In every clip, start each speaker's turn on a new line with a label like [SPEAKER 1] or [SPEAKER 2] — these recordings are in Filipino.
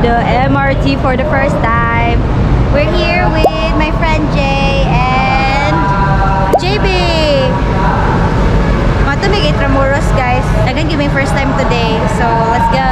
[SPEAKER 1] the MRT for the first time. We're here with my friend Jay and JB. Want to make Intramuros, guys. I'm gonna give my first time today, so let's go.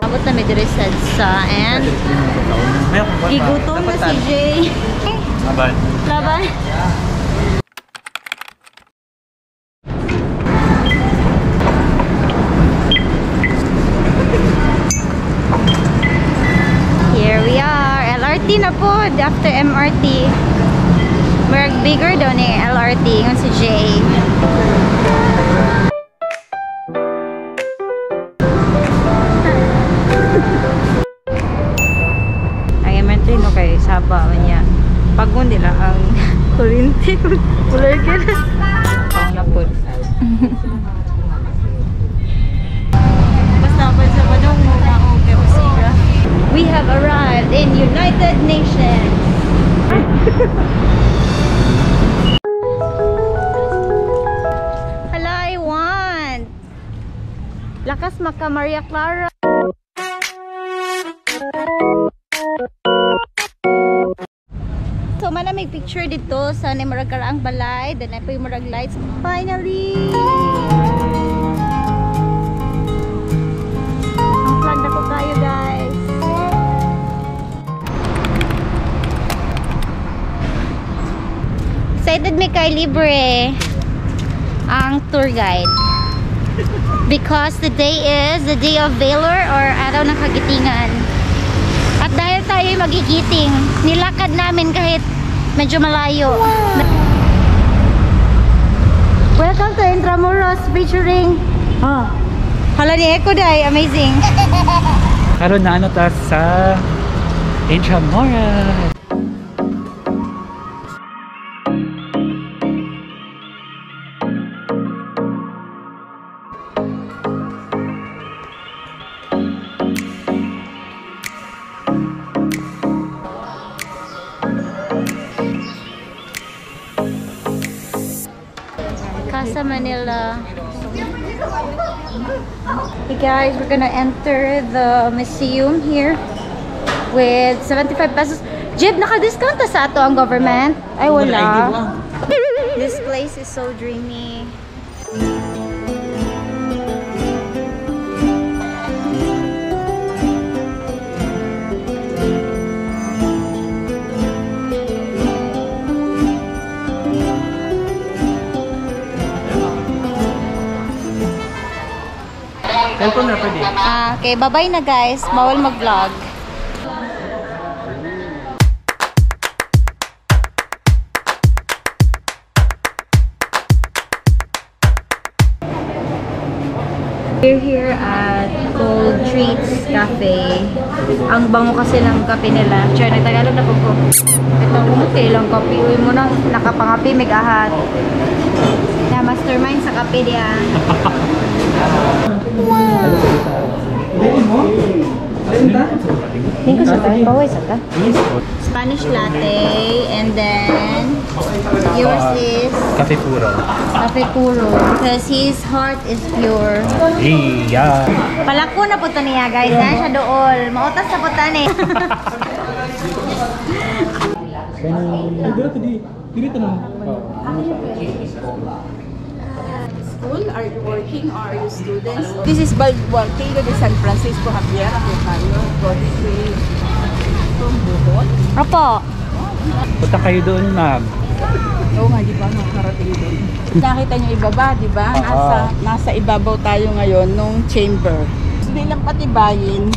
[SPEAKER 1] Abot na may diresadsa and gigutom na si Jay.
[SPEAKER 2] Laban.
[SPEAKER 1] Laban. Here we are. LRT na po after MRT. We're bigger doon eh, LRT yung si Jay. Ay, ementry no kay Saba niya. Pagod nila ang kurinti. Kulay ka na. Ang napod. Basta pa sa padong muna o kay Basiga. We have arrived in United Nations. Hello, I want. Lakas maka Maria Clara. So, mana may picture dito sa Murag Karaang Balay. Then, po yung Murag Lights. Finally! Ang plan na ko kayo, guys. Excited me kay libre ang tour guide. Because the day is the day of Valor or araw ng kagitingan. At dahil tayo magigiting, nilakad namin kahit medyo malayo. Wow. Welcome to Intramuros featuring hala ni Eko Day, amazing.
[SPEAKER 2] Karon na ano ta sa Intramuros.
[SPEAKER 1] Casa Manila. Hey guys, we're gonna enter the museum here with 75 pesos. Jib, naka-discount sa ato ang government? Ay, wala. This place is so dreamy. Okay, bye-bye na guys. Bawal mag-vlog. We're here at Cold Treats Cafe. Ang bango kasi ng kape nila. Char, nagtagalog na po ko. Ito, okay lang kape. Uy mo na, nakapangapi, meg-ahat. Na mastermind sa kape niya. Wow! Spanish latte, and then yours is
[SPEAKER 2] Cafe Puro.
[SPEAKER 1] Cafe Puro because his heart is pure.
[SPEAKER 2] Iya.
[SPEAKER 1] Palako na po ito niya guys, na siya dool. Mautas na po ito niya.
[SPEAKER 3] Are you working or are you students? This is Balbuarquillo de San Francisco Javier, Americano, Godfrey from Bohol.
[SPEAKER 1] Opo.
[SPEAKER 2] Punta kayo doon, ma'am.
[SPEAKER 3] Oo nga, di ba? Makarating doon. Nakita nyo ibaba, di ba? Nasa ibabaw tayo ngayon nung chamber. Hindi lang patibayin,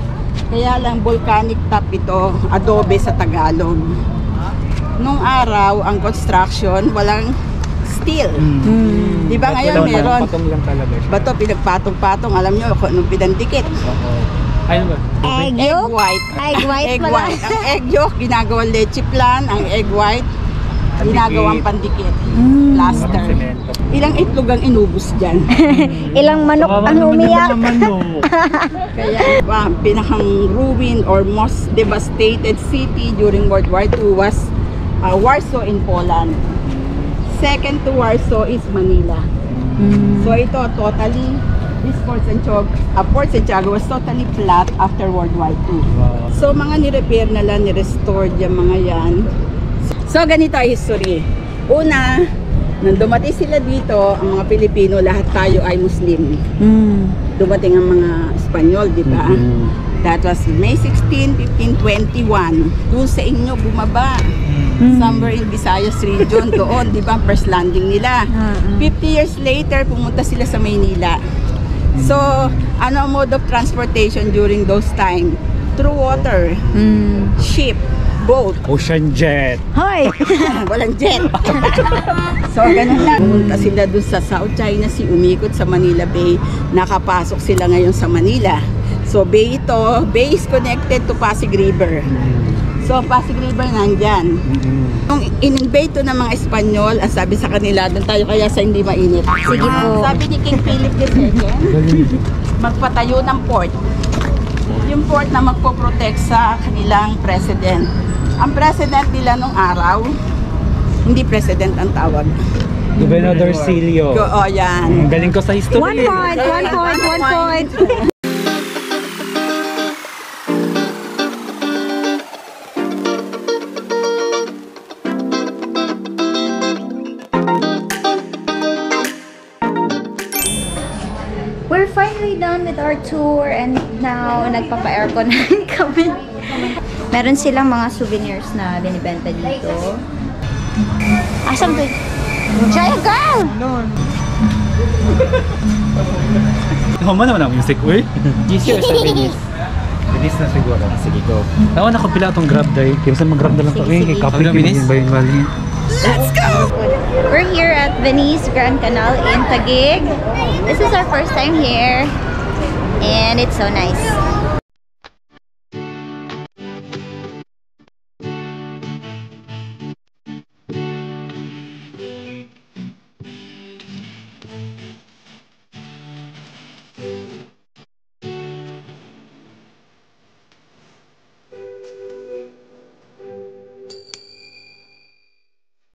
[SPEAKER 3] kaya lang volcanic top ito, adobe sa Tagalog. Nung araw, ang construction, walang steel. Di ba ngayon meron?
[SPEAKER 2] Patong lang talaga.
[SPEAKER 3] Bato, pinagpatong-patong. Alam nyo, nung pinandikit.
[SPEAKER 2] Ano ba?
[SPEAKER 1] Egg
[SPEAKER 3] Egg
[SPEAKER 1] yolk?
[SPEAKER 3] white.
[SPEAKER 1] Egg white
[SPEAKER 3] Egg
[SPEAKER 1] pala.
[SPEAKER 3] white. Ang egg yolk, ginagawang leche plan. Ang egg white, ginagawang pandikit. Plaster.
[SPEAKER 2] Semento.
[SPEAKER 3] Ilang itlog ang inubos dyan.
[SPEAKER 1] Ilang manok
[SPEAKER 2] Kawawa
[SPEAKER 1] ang
[SPEAKER 2] naman yung
[SPEAKER 1] umiyak.
[SPEAKER 2] mga manok.
[SPEAKER 3] Kaya pinakang ruined or most devastated city during World War II was Warsaw in Poland. Second to Warsaw is Manila. So ito totally, this Fort Santiago was totally flat after World War II.
[SPEAKER 2] Wow.
[SPEAKER 3] So mga ni-repair na lang, ni-restore yung mga yan. So ganito ang history. Una, nung dumating sila dito, ang mga Pilipino, lahat tayo ay Muslim. Dumating ang mga Espanyol, di ba? That was May 16, 1521. Doon sa inyo bumaba. Somewhere in Visayas region, doon, di ba? First landing nila. 50 years later, pumunta sila sa Maynila. So, ano ang mode of transportation during those time? Through water, ship, boat.
[SPEAKER 2] Ocean jet.
[SPEAKER 1] Hoy!
[SPEAKER 3] Walang jet. So, ganun lang. Pumunta sila dun sa South China Sea, umikot sa Manila Bay. Nakapasok sila ngayon sa Manila. So, bay ito. Bay is connected to Pasig River. So, Pasig River nandyan. Nung in-invade to ng mga Espanyol, ang sabi sa kanila, doon tayo kaya sa hindi mainit.
[SPEAKER 1] Sige po.
[SPEAKER 3] Sabi ni King Philip II, magpatayo ng port. Yung port na magpo-protect sa kanilang president. Ang president nila nung araw, hindi president ang tawag.
[SPEAKER 2] Gobernador Silio.
[SPEAKER 3] Yan.
[SPEAKER 2] Ang galing ko sa history.
[SPEAKER 1] 1 point, 1 point, 1 point. We're finally done with our tour and now nagpapa-aircon na kami. Meron silang mga souvenirs na binibenta dito. Asam to? Jaya girl!
[SPEAKER 2] Hama naman ang music, uy. Yes, sir, sa Venice. Venice na siguro. Sige, go. Ako nakapila itong grab day. Kaya saan mag-grab na lang ito.
[SPEAKER 1] Sige, sige.
[SPEAKER 2] Eh, kapit yun ba yung mali?
[SPEAKER 1] Let's go! We're here at Venice Grand Canal in Taguig. This is our first time here and it's so nice.